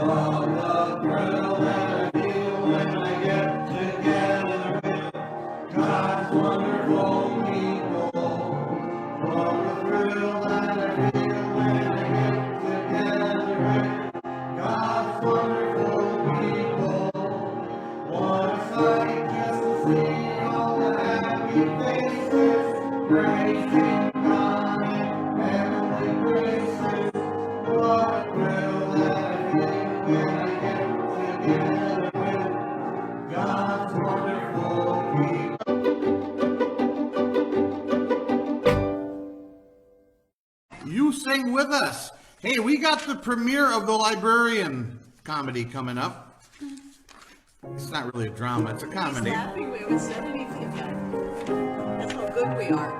love the thrill that I feel when I get together with God's wonderful people. Oh, the thrill that I feel when I get together with God's wonderful people. Wanna fight just to see all the happy faces, praising God in heavenly graces. What a thrill that I feel when I get together with God's wonderful people. You sing with us. Hey, we got the premiere of The Librarian comedy coming up. It's not really a drama, it's a comedy. He's laughing. We haven't said anything yet. That's how good we are.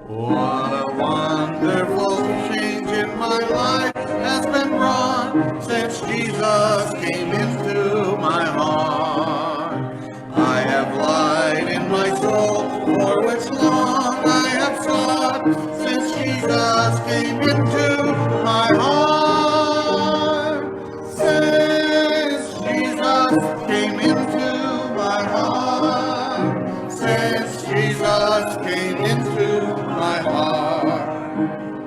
What a wonderful change in my life has been wrought since Jesus came into my heart. I have light in my soul for which long I have sought since Jesus came into my heart. Since Jesus came into my heart. Since Jesus came into my heart.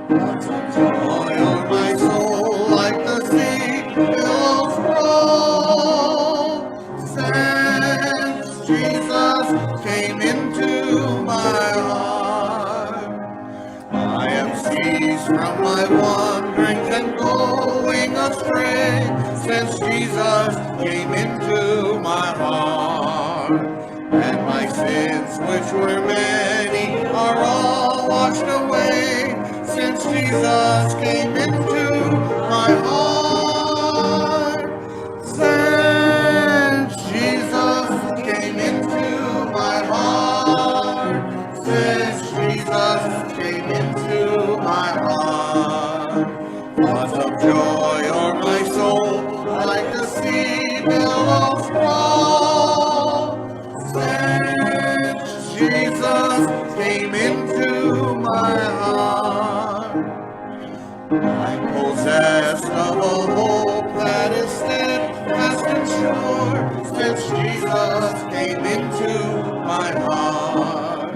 Lots of joy on my soul like the sea billows roll. Since Jesus came into my heart. I have ceased from my wanderings and going astray since Jesus came into my heart. And my sins, which were many, are all washed away since Jesus came into my heart. Since Jesus came into my heart. Since Jesus came into my heart. Lots of joy o'er my soul, like the sea billows roll. Since Jesus came into my heart. I'm possessed of a hope that is steadfast and sure, since Jesus came into my heart.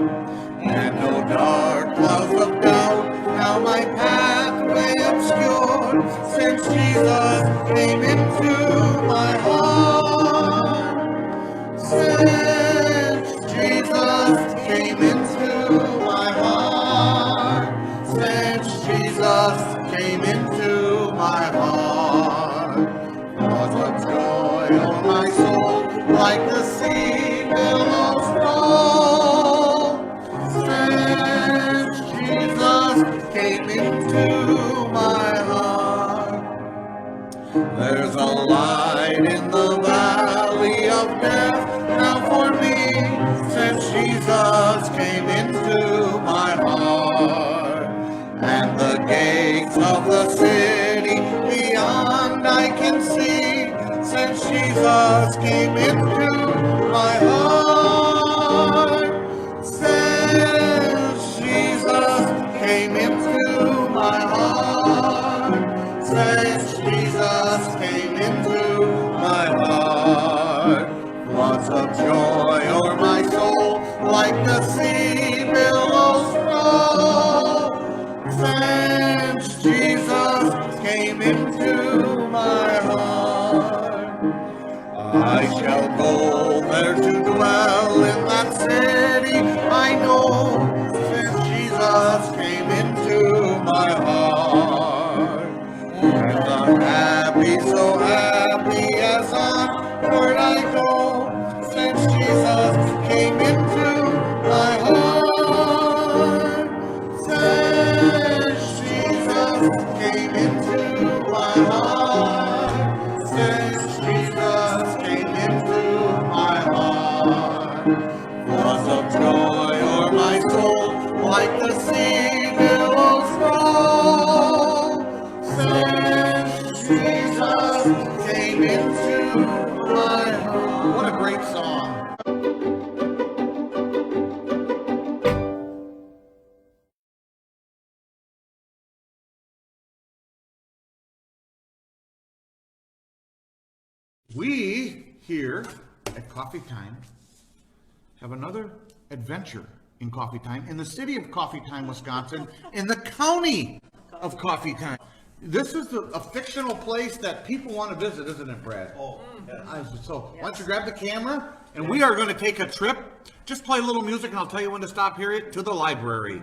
And no dark clouds of doubt now my pathway obscure, since Jesus came into my heart. Since Jesus came into my heart. Since Jesus came into my heart. Lots of joy on my soul, like the sea billows roll. Since Jesus came into my heart. There's a light in the valley of death now for me, since Jesus came into my heart. And the gates of the city beyond I can see, since Jesus came into my heart. Since Jesus came into my heart. Since Jesus came into my heart. Lots of joy o'er my soul, like the sea billows roll. Since Jesus came into my heart. I shall go there to dwell in that city I know, since Jesus came into my heart. And I'm happy, so happy as onward I go, since Jesus came into my heart. Since Jesus came into my heart. Since Jesus came into my heart. Lots of joy o'er my soul, like the sea billows roll. Since Jesus came into my heart. What a great song. We here at Coffee Time have another adventure in Coffee Time in the city of Coffee Time, Wisconsin, in the county of Coffee Time. This is a fictional place that people want to visit, isn't it, Brad? Oh, yes. So why don't you grab the camera, and we are going to take a trip. Just play a little music, and I'll tell you when to stop here to the library.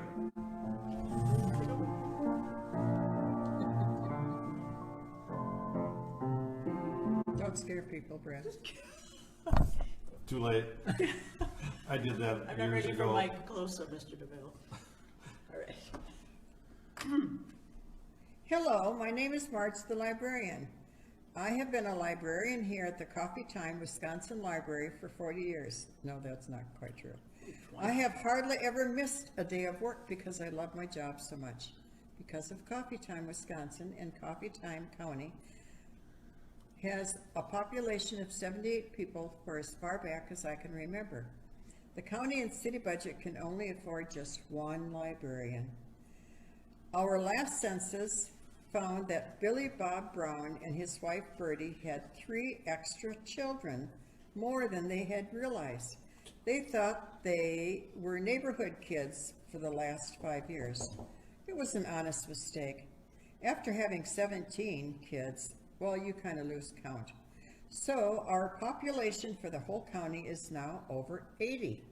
Don't scare people, Brad. Too late. I did that I'm not years ready for ago. my close-up, Mr. DeVille. All right. Hello, my name is Marge the librarian. I have been a librarian here at the Coffee Time Wisconsin Library for 40 years. No, that's not quite true. I have hardly ever missed a day of work because I love my job so much. Because of Coffee Time Wisconsin and Coffee Time County has a population of 78 people for as far back as I can remember. The county and city budget can only afford just one librarian. Our last census found that Billy Bob Brown and his wife Bertie had 3 extra children, more than they had realized. They thought they were neighborhood kids for the last 5 years. It was an honest mistake. After having 17 kids, well, you kind of lose count. So our population for the whole county is now over 80.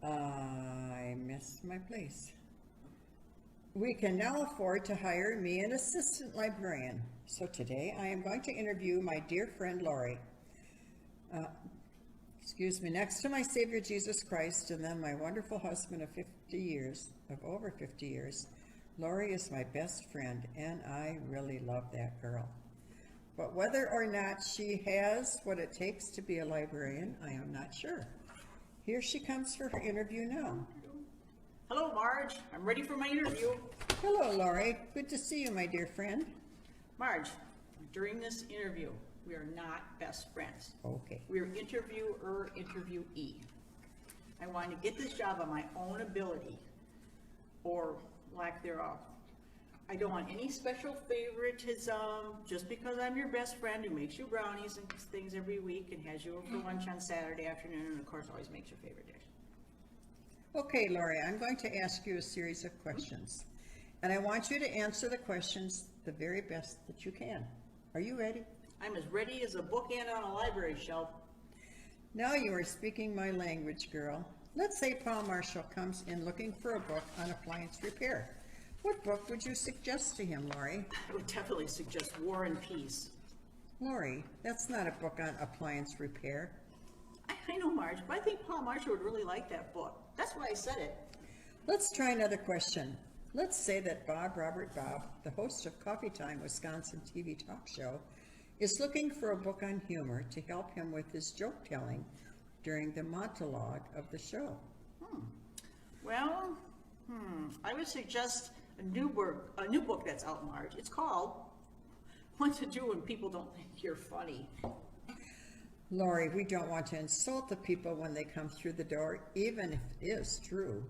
I missed my place. We can now afford to hire me an assistant librarian. So today I am going to interview my dear friend Laurie. Next to my Savior Jesus Christ and then my wonderful husband of over 50 years, Laurie is my best friend, and I really love that girl. But whether or not she has what it takes to be a librarian, I am not sure. Here she comes for her interview now. Hello, Marge. I'm ready for my interview. Hello, Laurie. Good to see you, my dear friend. Marge, during this interview, we are not best friends. Okay. We're interviewer, interviewee. I want to get this job on my own ability, or lack thereof. I don't want any special favoritism just because I'm your best friend who makes you brownies and things every week and has you over for lunch on Saturday afternoon and of course always makes your favorite dish. Okay, Laurie, I'm going to ask you a series of questions, and I want you to answer the questions the very best that you can. Are you ready? I'm as ready as a bookend on a library shelf. Now you are speaking my language, girl. Let's say Paul Marshall comes in looking for a book on appliance repair. What book would you suggest to him, Laurie? I would definitely suggest War and Peace. Laurie, that's not a book on appliance repair. I know, Marge, but I think Paul Marshall would really like that book. That's why I said it. Let's try another question. Let's say that Robert Bob, the host of Coffee Time Wisconsin TV talk show, is looking for a book on humor to help him with his joke telling during the monologue of the show. Well, I would suggest a new book that's out, Marge. It's called What to Do When People Don't Think You're Funny. Laurie, we don't want to insult the people when they come through the door, even if it is true.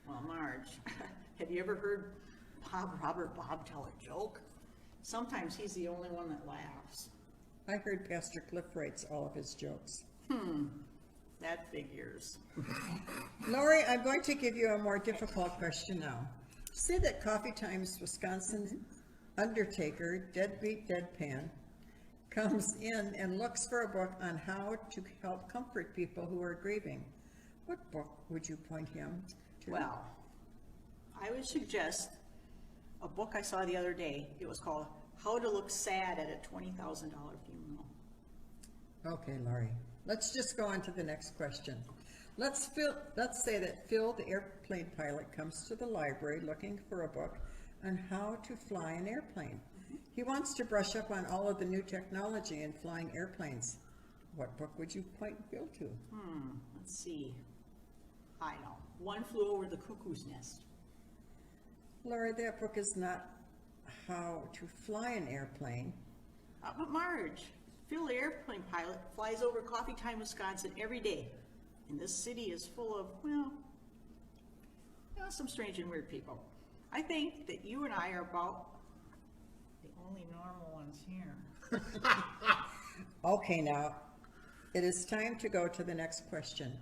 Well, Marge, have you ever heard Robert Bob tell a joke? Sometimes he's the only one that laughs. I heard Pastor Cliff writes all of his jokes. That figures. Laurie, I'm going to give you a more difficult question now. Say that Coffee Time's Wisconsin undertaker, Deadbeat Deadpan, comes in and looks for a book on how to help comfort people who are grieving. What book would you point him to? Well, I would suggest a book I saw the other day. It was called How to Look Sad at a $20,000 Funeral. Okay, Laurie. Let's just go on to the next question. Let's say that Phil, the airplane pilot, comes to the library looking for a book on how to fly an airplane. He wants to brush up on all of the new technology in flying airplanes. What book would you point Phil to? Let's see. I know. One Flew Over the Cuckoo's Nest. Laurie, that book is not how to fly an airplane. But Marge, Phil, the airplane pilot, flies over Coffee Time, Wisconsin every day. And this city is full of, some strange and weird people. I think that you and I are about the only normal ones here. Okay, now, it is time to go to the next question.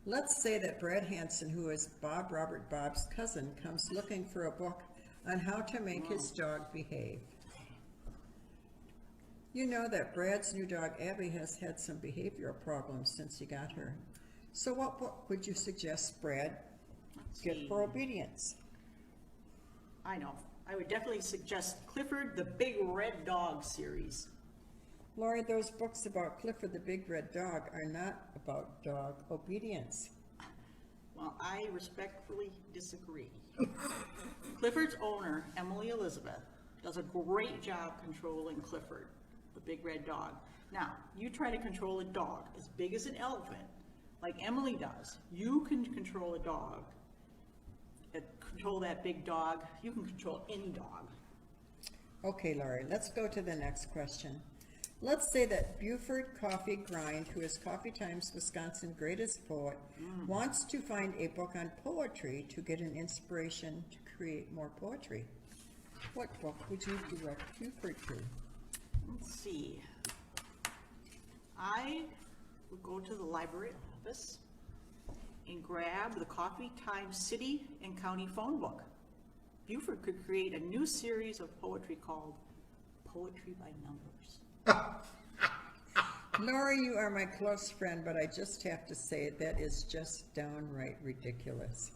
Let's say that Brad Hansen, who is Bob Robert Bob's cousin, comes looking for a book on how to make his dog behave. You know that Brad's new dog, Abby, has had some behavioral problems since he got her. So what book would you suggest Brad get for obedience? I know. I would definitely suggest Clifford the Big Red Dog series. Laurie, those books about Clifford the Big Red Dog are not about dog obedience. Well, I respectfully disagree. Clifford's owner, Emily Elizabeth, does a great job controlling Clifford, the big red dog. Now, you try to control a dog as big as an elephant, like Emily does. You can control a dog, control that big dog. You can control any dog. Okay, Laurie, let's go to the next question. Let's say that Buford Coffee Grind, who is Coffee Time's Wisconsin greatest poet, wants to find a book on poetry to get an inspiration to create more poetry. What book would you direct Buford to? Let's see. I would go to the library office and grab the Coffee Time City and County phone book. Buford could create a new series of poetry called Poetry by Numbers. Laurie, you are my close friend, but I just have to say that is just downright ridiculous.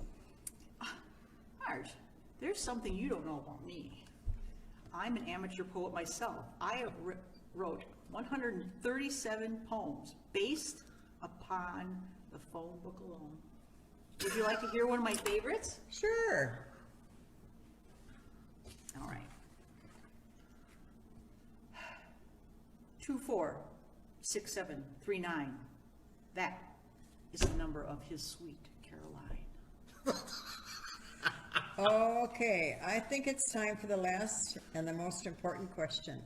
Marge, there's something you don't know about me. I'm an amateur poet myself. I have wrote 137 poems based upon the phone book alone. Would you like to hear one of my favorites? Sure. All right. 246739. That is the number of his sweet Caroline. Okay, I think it's time for the last and the most important question.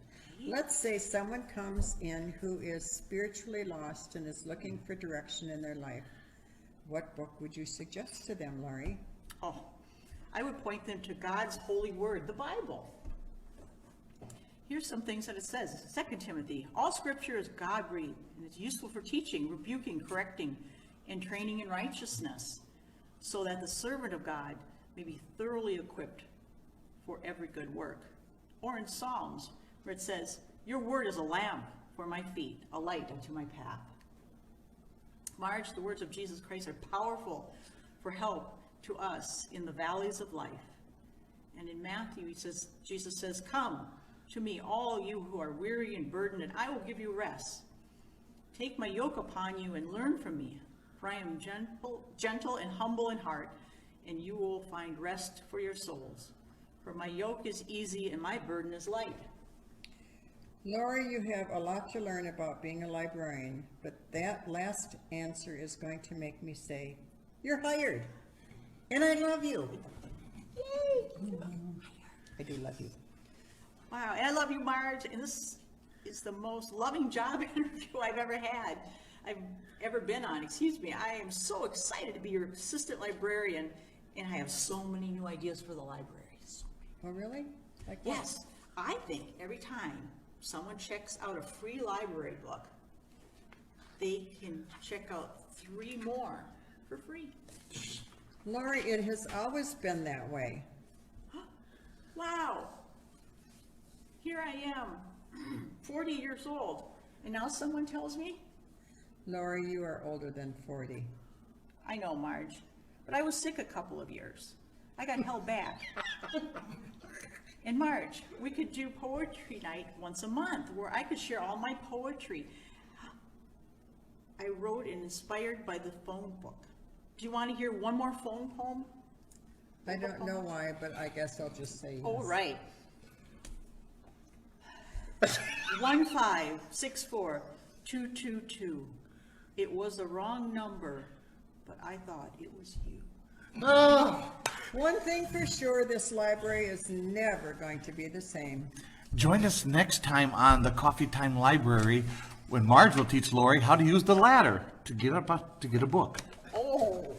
Let's say someone comes in who is spiritually lost and is looking for direction in their life. What book would you suggest to them, Laurie? Oh, I would point them to God's holy word, the Bible. Here's some things that it says. 2 Timothy, all scripture is God-breathed, and it's useful for teaching, rebuking, correcting, and training in righteousness, so that the servant of God may be thoroughly equipped for every good work. Or in Psalms, where it says, your word is a lamp for my feet, a light unto my path. Marge, the words of Jesus Christ are powerful for help to us in the valleys of life. And in Matthew, Jesus says, come to me, all you who are weary and burdened, and I will give you rest. Take my yoke upon you and learn from me, for I am gentle and humble in heart, and you will find rest for your souls. For my yoke is easy and my burden is light. Laurie, you have a lot to learn about being a librarian, but that last answer is going to make me say, you're hired. And I love you. Yay! I do love you. Wow, and I love you, Marge, and this is the most loving job interview I've ever been on. Excuse me. I am so excited to be your assistant librarian, and I have so many new ideas for the library. Oh, really? Like what? Yes, I think every time someone checks out a free library book, they can check out 3 more for free. Laurie, it has always been that way. Wow. Here I am, 40 years old, and now someone tells me? Laurie, you are older than 40. I know, Marge, but I was sick a couple of years. I got held back. And Marge, we could do poetry night once a month where I could share all my poetry I wrote and inspired by the phone book. Do you want to hear one more phone poem? I don't know why, but I guess I'll just say yes. Oh, right. 1564222. It was the wrong number, but I thought it was you. Oh, one thing for sure, this library is never going to be the same. Join us next time on the Coffee Time Library when Marge will teach Laurie how to use the ladder to get a book. Oh.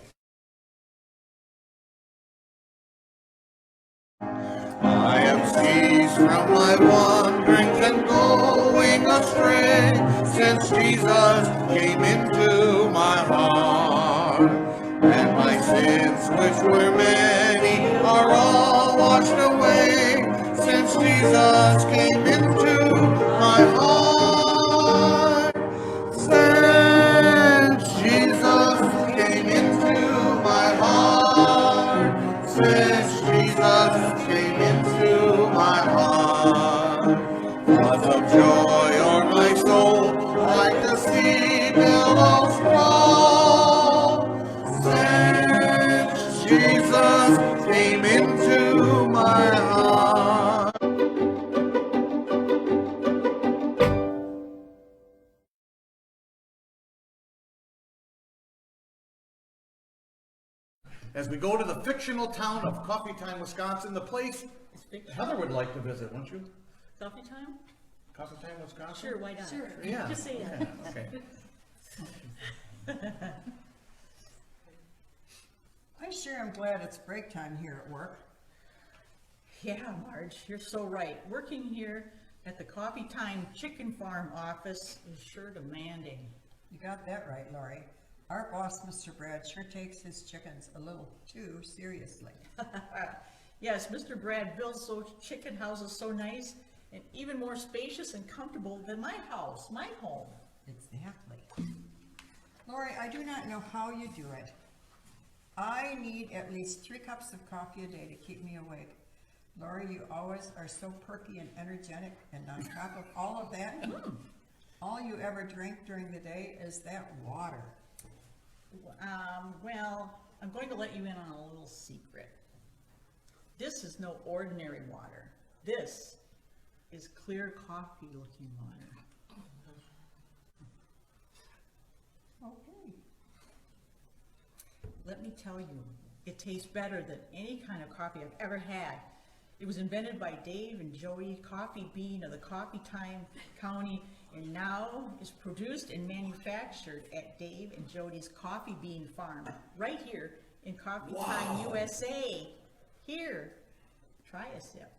I am seized from my wanderings and going astray. since Jesus came into my heart. And my sins, which were many, are all washed away, since Jesus came into my heart. Since Jesus came into my heart, since Jesus came into my heart, floods of joy o'er my soul, like the sea billows roll. Since Jesus came into my heart. As we go to the fictional town of Coffee Time, Wisconsin, the place Heather would like to visit, wouldn't you? Coffee time? Coffee Time, Wisconsin? Sure, why not? Sure. Yeah. Just say it. Yeah, okay. I sure am glad it's break time here at work. Yeah, Marge, you're so right. Working here at the Coffee Time Chicken Farm office is sure demanding. You got that right, Laurie. Our boss, Mr. Brad, sure takes his chickens a little too seriously. Yes, Mr. Brad builds those chicken houses so nice and even more spacious and comfortable than my house, my home. Exactly. Laurie, I do not know how you do it. I need at least 3 cups of coffee a day to keep me awake. Laurie, you always are so perky and energetic, and on top of all of that, all you ever drink during the day is that water. Well, I'm going to let you in on a little secret. This is no ordinary water. This is clear coffee looking water. Okay. Let me tell you, it tastes better than any kind of coffee I've ever had. It was invented by Dave and Jody Coffee Bean of the Coffee Time County, and now is produced and manufactured at Dave and Jody's Coffee Bean Farm, right here in Coffee Time, USA. Here, try a sip.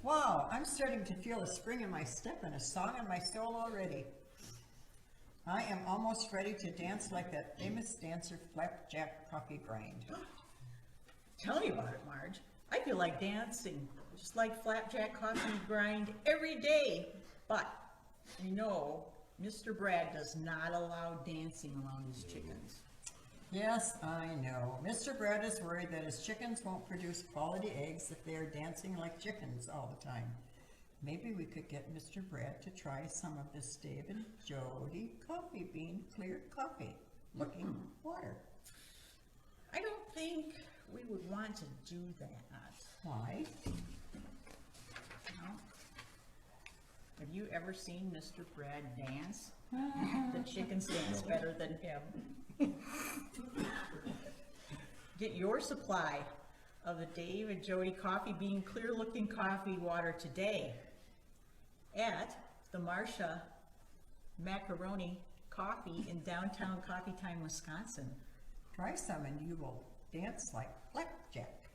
Wow, I'm starting to feel a spring in my step and a song in my soul already. I am almost ready to dance like that famous dancer Flapjack Coffee Grind. Tell me about it, Marge. I feel like dancing, just like Flapjack Coffee Grind every day. But, you know, Mr. Brad does not allow dancing around his chickens. Yes, I know. Mr. Brad is worried that his chickens won't produce quality eggs if they are dancing like chickens all the time. Maybe we could get Mr. Brad to try some of this Dave and Jody Coffee Bean clear coffee looking water. I don't think we would want to do that. Why? No. Have you ever seen Mr. Brad dance? The chickens dance better than him. Get your supply of the Dave and Jody Coffee Bean clear looking coffee water today at the Marcia Macaroni Coffee in downtown Coffee Time, Wisconsin. Try some and you will dance like Flapjack.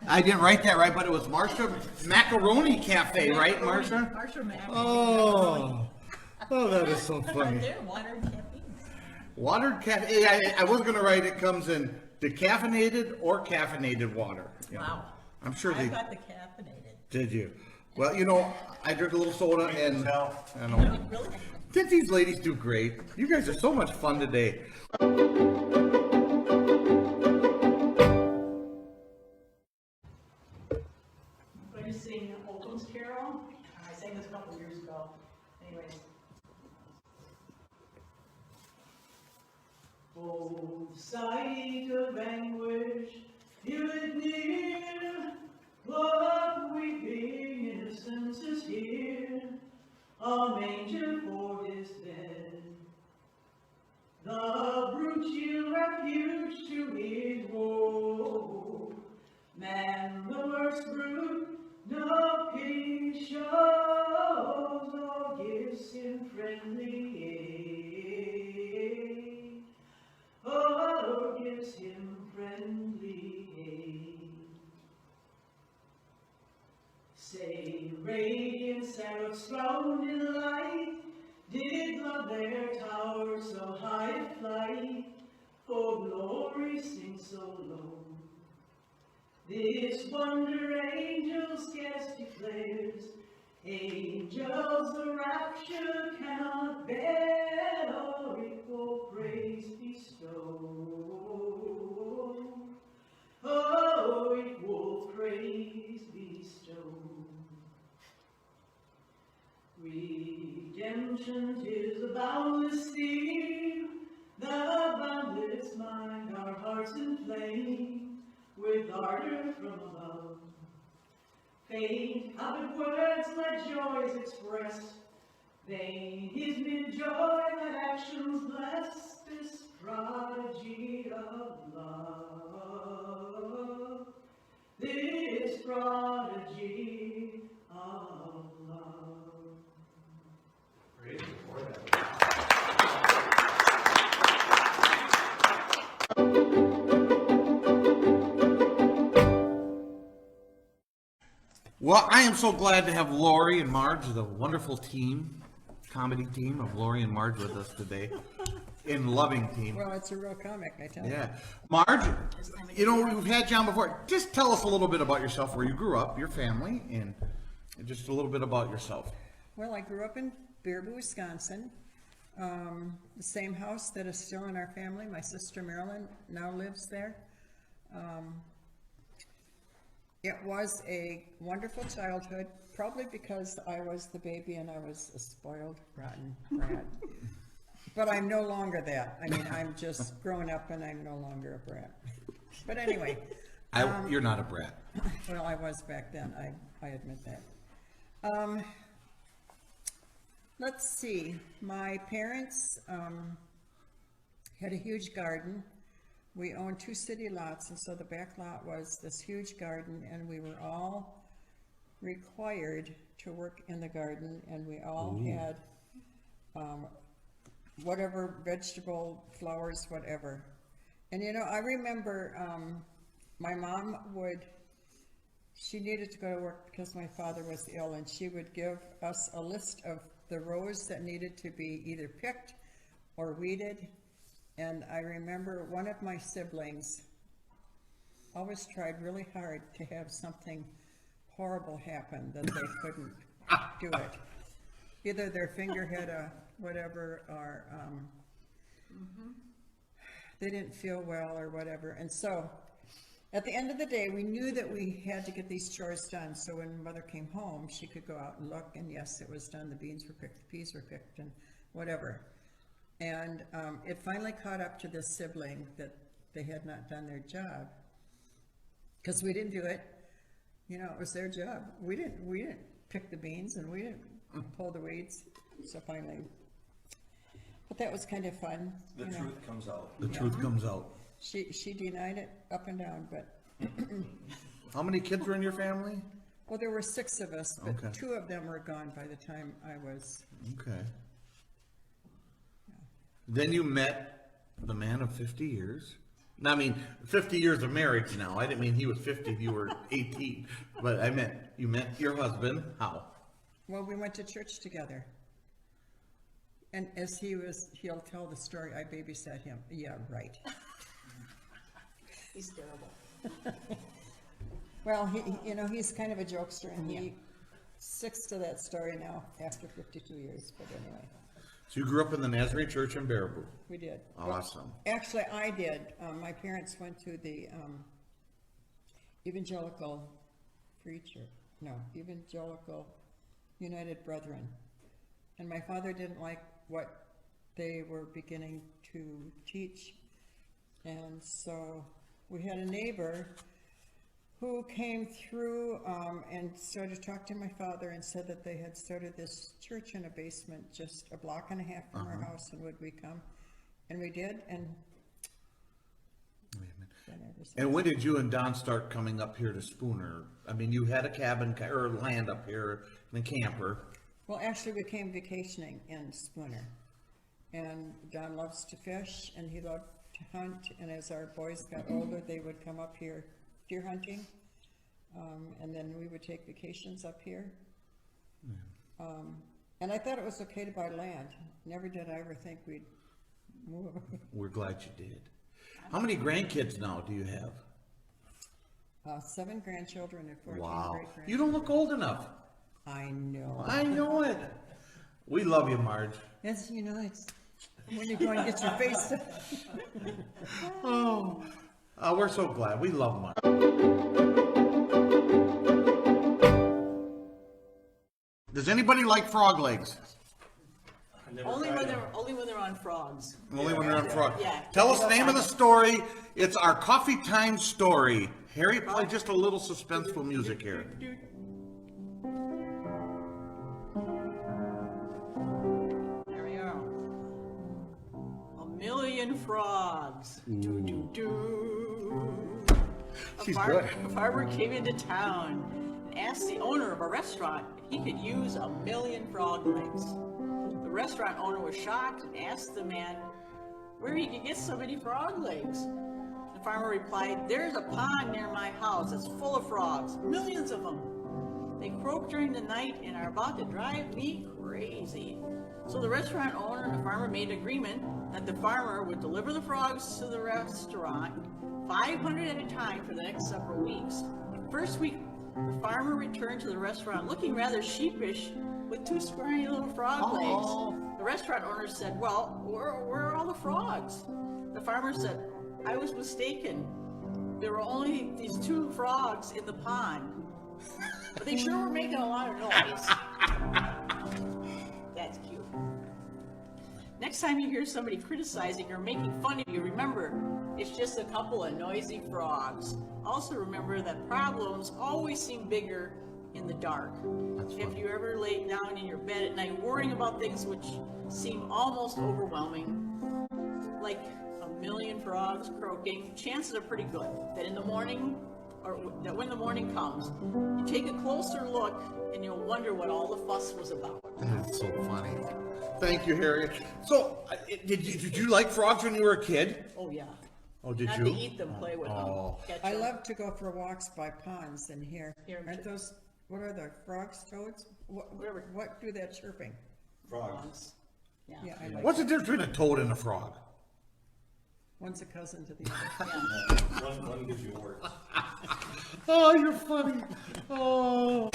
I didn't write that right, but it was Marcia Macaroni Cafe, right, Marcia? Marcia Macaroni. Oh, that is so funny. They're watered caffeine. Watered caffeine. I was going to write it comes in decaffeinated or caffeinated water. Yeah. Wow. I'm sure I they got the caffeinated. did. You? Well, you know, I drink a little soda and tell. I know. Really? Didn't these ladies do great? You guys are so much fun today. I'm going to sing Oakland's Carol. I sang this a couple years ago. Anyways. Oh, sight of anguish, feel it near. Love weeping, innocence is here. A manger for his bed. The brute you radiant seraphs crowned in light did love their tower so high of flight, for glory sings so low. This wonder angels guess declares, angels the rapture cannot bear, or equal praise bestow. Oh, equal praise bestow. Redemption 'tis a boundless theme, the boundless mind our hearts inflame with ardor from above. Faint habit words let joys express, vain is mid-joy that actions bless, this prodigy of love, this prodigy of love. Praise the Lord. Well, I am so glad to have Laurie and Marge, the wonderful team, comedy team of Laurie and Marge with us today. In loving team. Well, it's a real comic, I tell you. Yeah. Marge, you know, we've had you on before. Just tell us a little bit about yourself, where you grew up, your family, and just a little bit about yourself. Well, I grew up in Baraboo, Wisconsin. The same house that is still in our family. My sister Marilyn now lives there. It was a wonderful childhood, probably because I was the baby and I was a spoiled, rotten brat. But I'm no longer that. I mean, I'm just grown up and I'm no longer a brat. But anyway. You're not a brat. Well, I was back then, I admit that. Let's see, my parents had a huge garden. We owned 2 city lots, and so the back lot was this huge garden, and we were all required to work in the garden, and we all had whatever, vegetable, flowers, whatever. And you know, I remember my mom she needed to go to work because my father was ill, and she would give us a list of the rows that needed to be either picked or weeded. And I remember one of my siblings always tried really hard to have something horrible happen that they couldn't do it. Either their finger had a whatever, or they didn't feel well or whatever. And so at the end of the day, we knew that we had to get these chores done. So when Mother came home, she could go out and look, and yes, it was done. The beans were picked, the peas were picked, and whatever. And it finally caught up to this sibling that they had not done their job, because we didn't do it. You know, it was their job. We didn't pick the beans, and we didn't pull the weeds. So finally, but that was kind of fun. The truth comes out. The truth comes out. She denied it up and down, but How many kids were in your family? well, there were 6 of us, but Okay. 2 of them were gone by the time I was. Okay. Then you met the man of 50 years. I mean, 50 years of marriage now. I didn't mean he was 50 if you were 18. But I meant, you met your husband. How? Well, we went to church together. And as he'll tell the story, I babysat him. Yeah, right. He's terrible. Well, he's kind of a jokester, and he sticks to that story now after 52 years, but anyway. So you grew up in the Nazarene church in Baraboo. We did. Awesome. Well, actually, I did. My parents went to the Evangelical United Brethren. And my father didn't like what they were beginning to teach. And so we had a neighbor who came through and started to talk to my father and said that they had started this church in a basement just a block and a half from our house, and would we come? And we did, and then ever since. And when did you and Don start coming up here to Spooner? I mean, you had a cabin or land up here in a camper. Well, actually, we came vacationing in Spooner, and Don loves to fish, and he loved to hunt, and as our boys got older, they would come up here deer hunting, and then we would take vacations up here. And I thought it was okay to buy land. Never did I ever think we'd move. We're glad you did. How many grandkids now do you have? 7 grandchildren and 14 Wow. great-grandchildren. You don't look old enough. I know. I know it. We love you, Marge. It's, you know, it's when you're going to get your face. Oh, we're so glad. We love Marge. Does anybody like frog legs? I never Only tried when them. they're on frogs. Only when they're on frog. Yeah. Tell us the name of the story. It's our coffee time story. Harry, play just a little suspenseful music here. There we are. A million frogs. Do do do. She's good. A farmer came into town and asked the owner of a restaurant if he could use a million frog legs. The restaurant owner was shocked and asked the man where he could get so many frog legs. The farmer replied, "There's a pond near my house that's full of frogs, millions of them. They croak during the night and are about to drive me crazy." So the restaurant owner and the farmer made an agreement that the farmer would deliver the frogs to the restaurant 500 at a time for the next several weeks. First week, the farmer returned to the restaurant looking rather sheepish with 2 scrawny little frog legs. The restaurant owner said, "Well, where are all the frogs?" The farmer said, "I was mistaken. There were only these 2 frogs in the pond. But they sure were making a lot of noise." That's cute. Next time you hear somebody criticizing or making fun of you, remember, it's just a couple of noisy frogs. Also remember that problems always seem bigger in the dark. If you ever lay down in your bed at night worrying about things which seem almost overwhelming, like a million frogs croaking, chances are pretty good that in the morning, or that when the morning comes, you take a closer look and you'll wonder what all the fuss was about. That's so funny. Thank you, Harry. So, did you like frogs when you were a kid? Oh, yeah. Oh, did Not you? to eat them, play with Oh. them. Catch I them. love to go for walks by ponds and here. Here, Aren't those, what are the frogs, toads? Whatever. What do that chirping? Frogs. Yeah. Yeah, I like, What's the difference between a toad and a frog? one's a cousin to the other. Yeah. One gives you words. Oh, you're funny. Oh.